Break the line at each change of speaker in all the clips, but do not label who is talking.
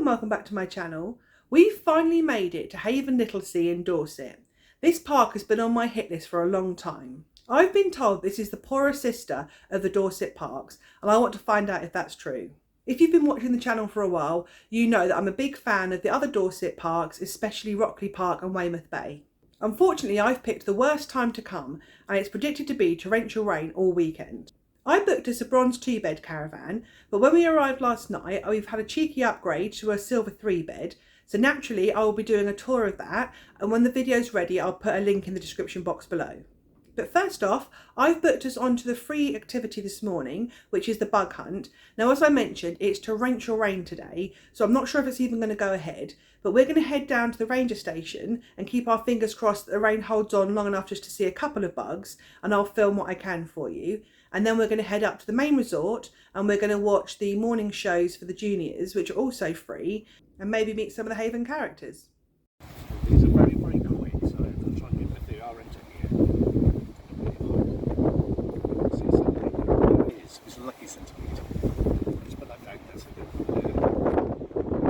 and welcome back to my channel. We've finally made it to Haven Littlesea in Dorset. This park has been on my hit list for a long time. I've been told this is the poorer sister of the Dorset parks, and I want to find out if that's true. If you've been watching the channel for a while, you know that I'm a big fan of the other Dorset parks, especially Rockley Park and Weymouth Bay. Unfortunately, I've picked the worst time to come, and it's predicted to be torrential rain all weekend. I booked us a bronze 2-bed caravan, but when we arrived last night, we've had a cheeky upgrade to a silver 3-bed. So naturally, I will be doing a tour of that, and when the video's ready, I'll put a link in the description box below. But first off, I've booked us onto the free activity this morning, which is the bug hunt. Now, as I mentioned, it's torrential rain today, so I'm not sure if it's even going to go ahead, but we're going to head down to the ranger station and keep our fingers crossed that the rain holds on long enough just to see a couple of bugs, and I'll film what I can for you. And then we're going to head up to the main resort and we're going to watch the morning shows for the juniors, which are also free, and maybe meet some of the Haven characters.
These are very, very quick, so I'll try and get with the orange here. It's a lucky centipede. Just put that down, that's a good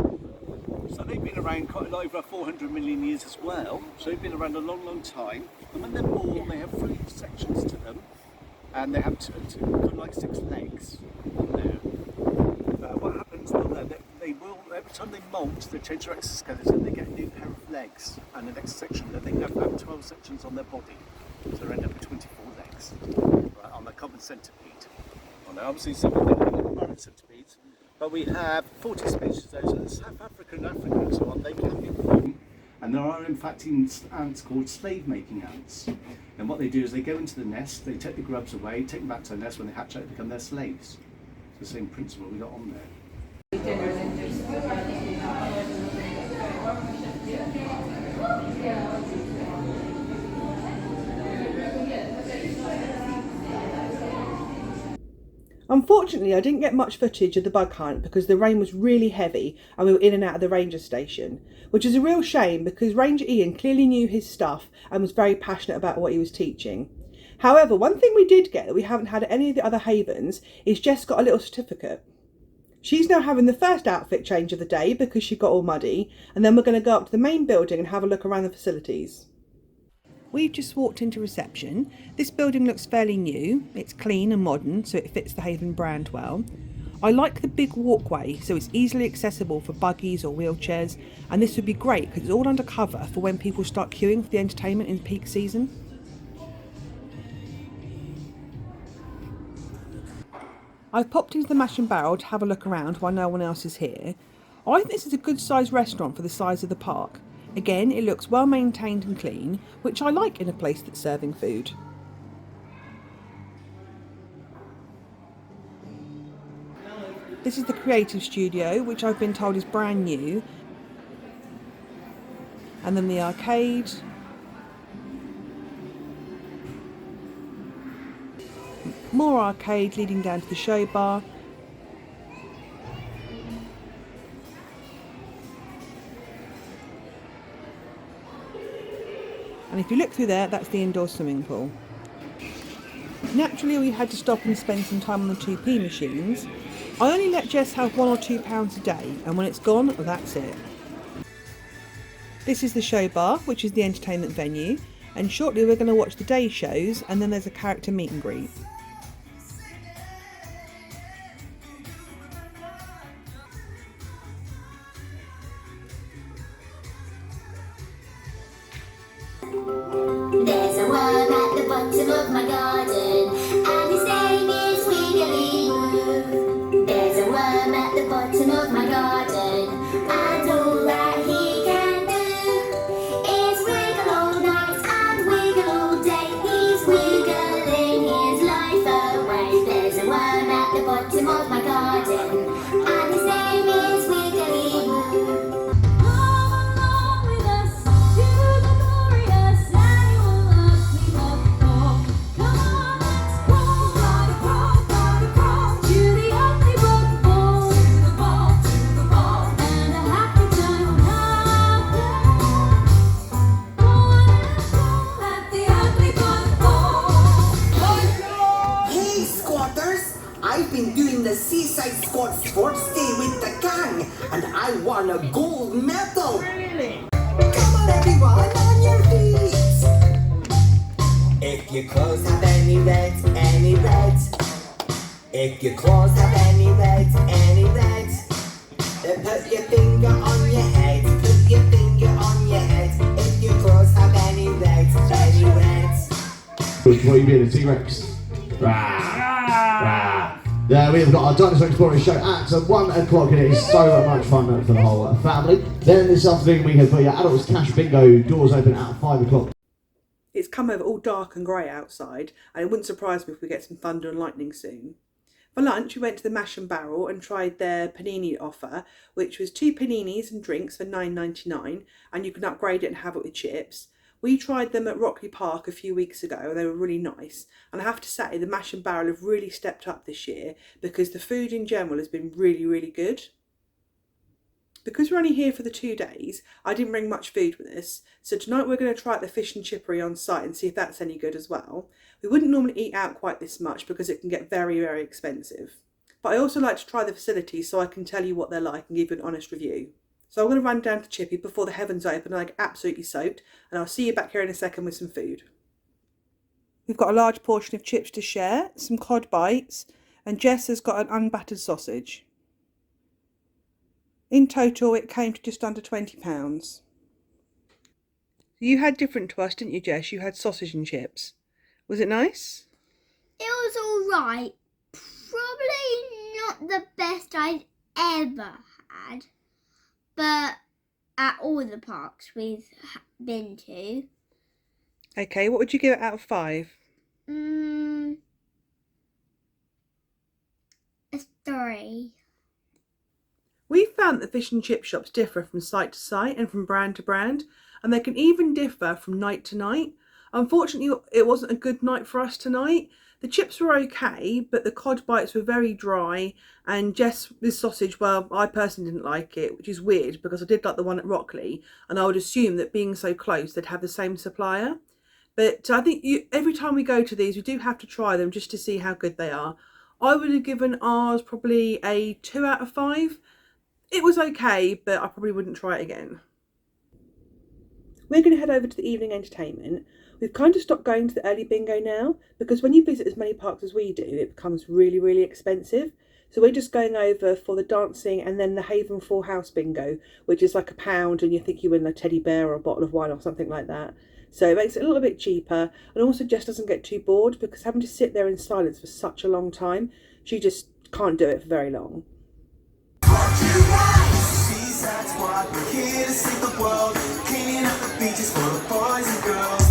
one. So they've been around quite over 400 million years as well, so they've been around a long, long time. And when they're born, they have 3 sections to them. And they have two like 6 legs on there. What happens they will, every time they molt, they change their exoskeleton, they get a new pair of legs and the next section. I think they've got 12 sections on their body, so they end up with 24 legs, right, on the common centipede. Well, now obviously some of them are modern centipedes, but we have 40 species of those, and South Africa and Africa and so on, they can be born. And there are in fact ants called slave-making ants. And what they do is they go into the nest, they take the grubs away, take them back to the nest. When they hatch out, they become their slaves. It's the same principle we got on there.
Unfortunately, I didn't get much footage of the bug hunt because the rain was really heavy and we were in and out of the ranger station, which is a real shame because Ranger Ian clearly knew his stuff and was very passionate about what he was teaching. However, one thing we did get that we haven't had at any of the other havens is Jess got a little certificate. She's now having the first outfit change of the day because she got all muddy, and then we're going to go up to the main building and have a look around the facilities. We've just walked into reception. This building looks fairly new. It's clean and modern, so it fits the Haven brand well. I like the big walkway, so it's easily accessible for buggies or wheelchairs, and this would be great because it's all under cover for when people start queuing for the entertainment in peak season. I've popped into the Mash and Barrel to have a look around while no one else is here. I think this is a good sized restaurant for the size of the park. Again, it looks well maintained and clean, which I like in a place that's serving food. This is the creative studio, which I've been told is brand new. And then the arcade. More arcade leading down to the show bar. And if you look through there, that's the indoor swimming pool. Naturally, we had to stop and spend some time on the 2p machines. I only let Jess have £1 or £2 a day, and when it's gone, that's it. This is the show bar, which is the entertainment venue, and shortly we're going to watch the day shows, and then there's a character meet and greet.
There's a worm at the bottom of my garden, and his name is Wiggly Woo. There's a worm at the bottom of my garden, and all that he can do is wiggle all night and wiggle all day. He's wiggling his life away. There's a worm at the bottom of my garden, and his name is Wiggly Woo. Come on!
I won a gold medal.
Really?
Come on everyone, on your feet. If your clothes have any reds, if your claws have any reds, then put your finger on your head, put your finger on your head. If your claws have any reds,
What are you being, a T-Rex? There we have got our Dinosaur Explorer show at 1 o'clock, and it is so much fun for the whole family. Then this afternoon we have got your adults cash bingo, doors open at 5 o'clock.
It's come over all dark and grey outside, and it wouldn't surprise me if we get some thunder and lightning soon. For lunch, we went to the Mash and Barrel and tried their panini offer, which was 2 paninis and drinks for $9.99, and you can upgrade it and have it with chips. We tried them at Rockley Park a few weeks ago, and they were really nice. And I have to say, the Mash and Barrel have really stepped up this year because the food in general has been really, really good. Because we're only here for the 2 days, I didn't bring much food with us, so tonight we're going to try the fish and chippery on site and see if that's any good as well. We wouldn't normally eat out quite this much because it can get very, very expensive. But I also like to try the facilities so I can tell you what they're like and give you an honest review. So I'm going to run down to Chippy before the heavens open and I get absolutely soaked, and I'll see you back here in a second with some food. We've got a large portion of chips to share, some cod bites, and Jess has got an unbattered sausage. In total, it came to just under £20. You had different to us, didn't you, Jess? You had sausage and chips. Was it nice?
It was alright. Probably not the best I'd ever had, but at all the parks we've been to.
Okay, what would you give it out of 5?
A 3.
We found that fish and chip shops differ from site to site and from brand to brand, and they can even differ from night to night. Unfortunately, it wasn't a good night for us tonight. The chips were okay, but the cod bites were very dry, and Jess's sausage, well, I personally didn't like it, which is weird because I did like the one at Rockley, and I would assume that being so close, they'd have the same supplier. But I think every time we go to these, we do have to try them just to see how good they are. I would have given ours probably a 2 out of 5. It was okay, but I probably wouldn't try it again. We're going to head over to the evening entertainment. We've kind of stopped going to the early bingo now because when you visit as many parks as we do, it becomes really, really expensive. So we're just going over for the dancing and then the Haven Full House bingo, which is like £1 and you think you win a teddy bear or a bottle of wine or something like that. So it makes it a little bit cheaper, and also Jess doesn't get too bored because having to sit there in silence for such a long time, she just can't do it for very long.
That's why we're here to save the world, cleaning up the beaches for the boys and girls.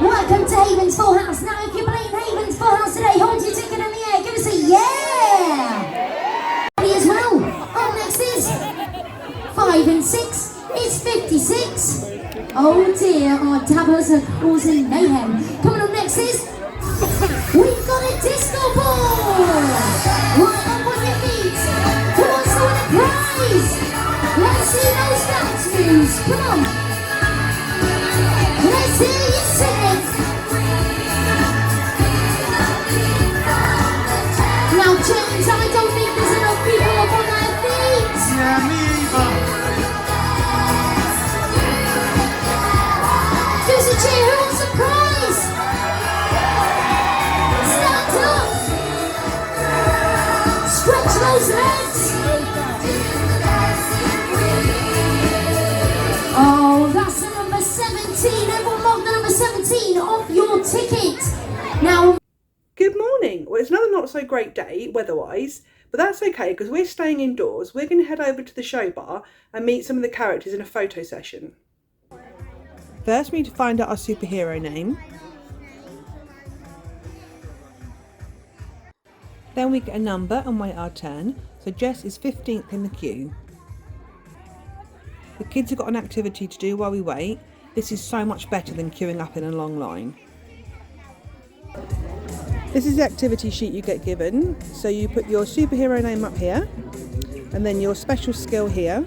Welcome to Haven's Full House. Now, if you're playing Haven's Full House today, hold your ticket in the air. Give us a yeah! Me as well. Up next is 5 and 6. It's 56. Oh dear, our dabbers are causing mayhem. Coming up next is we've got a disco ball. Right up on your feet. Who wants to win a prize? Let's see those dance moves. Come on. Let's hear you sing. Now, James, I don't think there's enough people up on their feet.
Yeah, me either.
Give us a cheer. Who wants a prize? Stand up. Stretch those legs. Oh, that's the number 17. Everyone mark the number 17 off your ticket. Now,
Good morning. Well, it's another not so great day weather-wise, but that's okay because we're staying indoors. We're going to head over to the show bar and meet some of the characters in a photo session. First, we need to find out our superhero name. Then we get a number and wait our turn. So Jess is 15th in the queue. The kids have got an activity to do while we wait. This is so much better than queuing up in a long line. This is the activity sheet you get given. So you put your superhero name up here, and then your special skill here,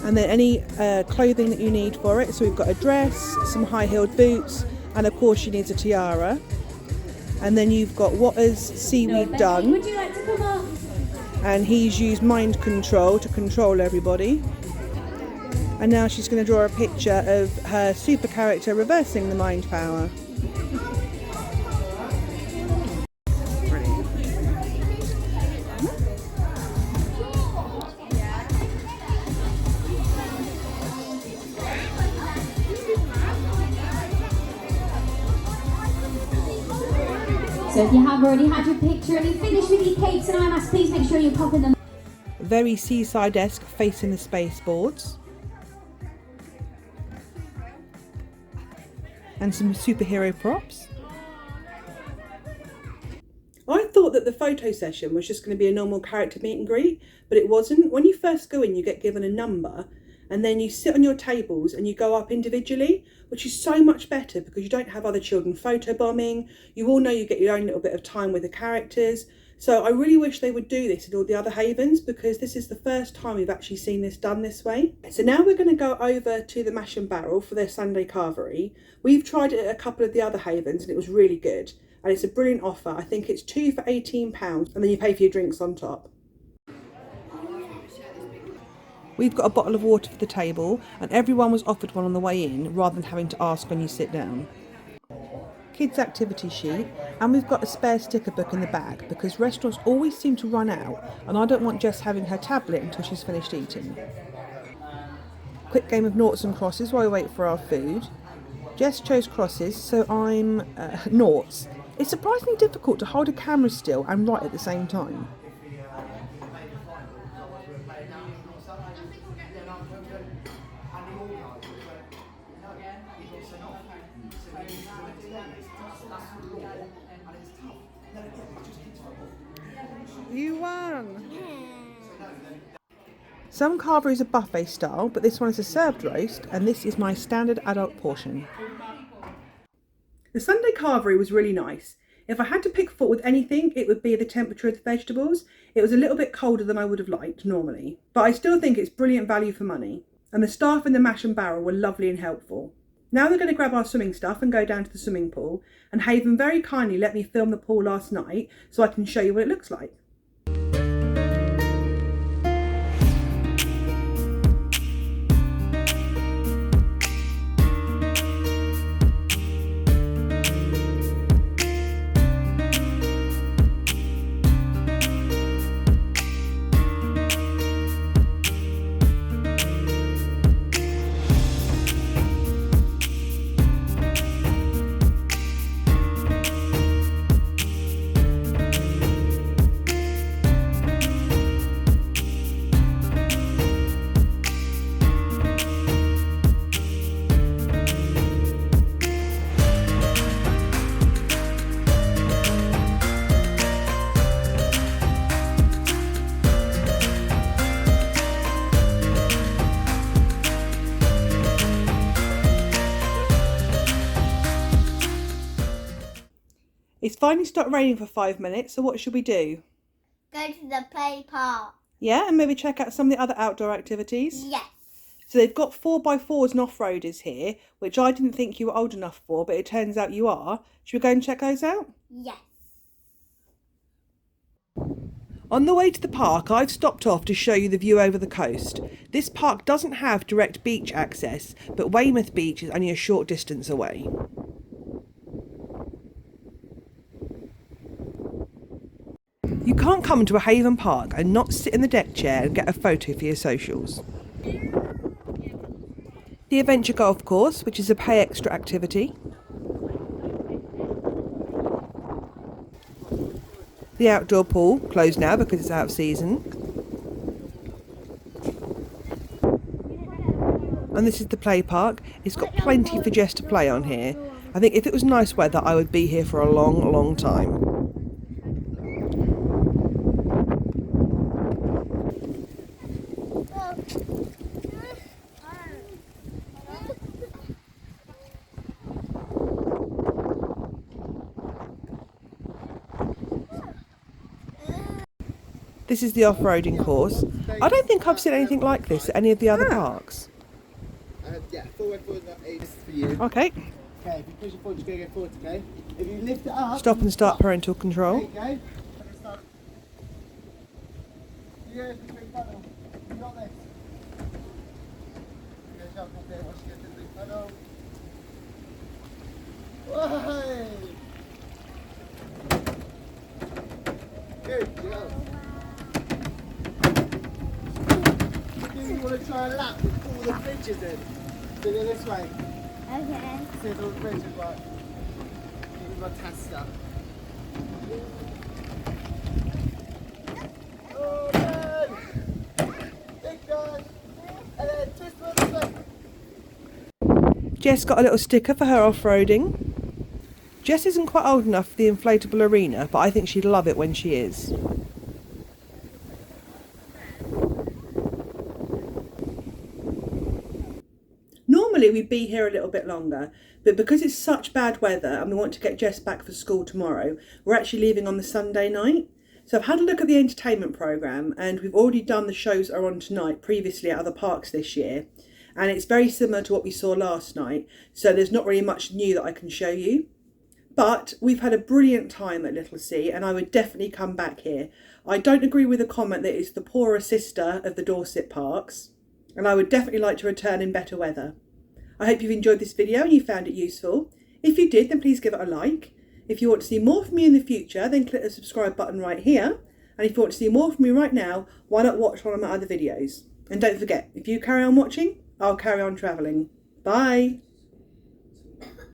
and then any clothing that you need for it. So we've got a dress, some high-heeled boots, and of course she needs a tiara. And then you've got what has Seaweed done,
would you like to come up?
and he's used mind control to control everybody. And now she's going to draw a picture of her super character reversing the mind power.
So if you have already had your picture and you finished with your cakes and IMAX, please make sure you're popping them.
Very seaside-esque, facing the space-boards. And some superhero props. I thought that the photo session was just going to be a normal character meet and greet, but it wasn't. When you first go in, you get given a number, and then you sit on your tables and you go up individually, which is so much better because you don't have other children photobombing. You all know you get your own little bit of time with the characters. So I really wish they would do this at all the other havens because this is the first time we've actually seen this done this way. So now we're going to go over to the Mash and Barrel for their Sunday carvery. We've tried it at a couple of the other havens and it was really good. And it's a brilliant offer. I think it's 2 for £18 and then you pay for your drinks on top. We've got a bottle of water for the table and everyone was offered one on the way in rather than having to ask when you sit down. Kids activity sheet, and we've got a spare sticker book in the bag because restaurants always seem to run out and I don't want Jess having her tablet until she's finished eating. Quick game of noughts and crosses while we wait for our food. Jess chose crosses, so I'm noughts. It's surprisingly difficult to hold a camera still and write at the same time. You won! Some carveries are buffet style, but this one is a served roast, and this is my standard adult portion. The Sunday carvery was really nice. If I had to pick fault with anything, it would be the temperature of the vegetables. It was a little bit colder than I would have liked normally, but I still think it's brilliant value for money. And the staff in the Mash and Barrel were lovely and helpful. Now we're going to grab our swimming stuff and go down to the swimming pool, and Haven very kindly let me film the pool last night so I can show you what it looks like. It's finally stopped raining for 5 minutes, so what should we do?
Go to the play park.
Yeah, and maybe check out some of the other outdoor activities?
Yes.
So they've got 4x4s and off-roaders here, which I didn't think you were old enough for, but it turns out you are. Should we go and check those out?
Yes.
On the way to the park, I've stopped off to show you the view over the coast. This park doesn't have direct beach access, but Weymouth Beach is only a short distance away. You can't come to a Haven Park and not sit in the deck chair and get a photo for your socials. The Adventure Golf Course, which is a pay extra activity. The outdoor pool, closed now because it's out of season. And this is the play park. It's got plenty for Jess to play on here. I think if it was nice weather, I would be here for a long, long time. This is the off-roading course. I don't think I've seen anything like this at any of the other parks.
Yeah, forward, this is for you.
Okay,
Okay, if you push it forward, you're going to go forward, okay? If you lift it up...
stop and start parental control.
There you go. Yeah, big pedal. You got this. You're going to jump up there once you get to the big pedal. Whoa! Good job. You want to try a lap with all the bridges in? So go this way.
Okay.
See if all the bridges work. This is my tester. Oh man! Big guy! And then twist one this way.
Jess got a little sticker for her off-roading. Jess isn't quite old enough for the inflatable arena, but I think she'd love it when she is. Normally we'd be here a little bit longer, but because it's such bad weather and we want to get Jess back for school tomorrow, we're actually leaving on the Sunday night. So I've had a look at the entertainment programme, and we've already done the shows that are on tonight previously at other parks this year. And it's very similar to what we saw last night, so there's not really much new that I can show you. But we've had a brilliant time at Littlesea, and I would definitely come back here. I don't agree with the comment that it's the poorer sister of the Dorset parks, and I would definitely like to return in better weather. I hope you've enjoyed this video and you found it useful. If you did, then please give it a like. If you want to see more from me in the future, then click the subscribe button right here. And if you want to see more from me right now, why not watch one of my other videos? And don't forget, if you carry on watching, I'll carry on travelling. Bye!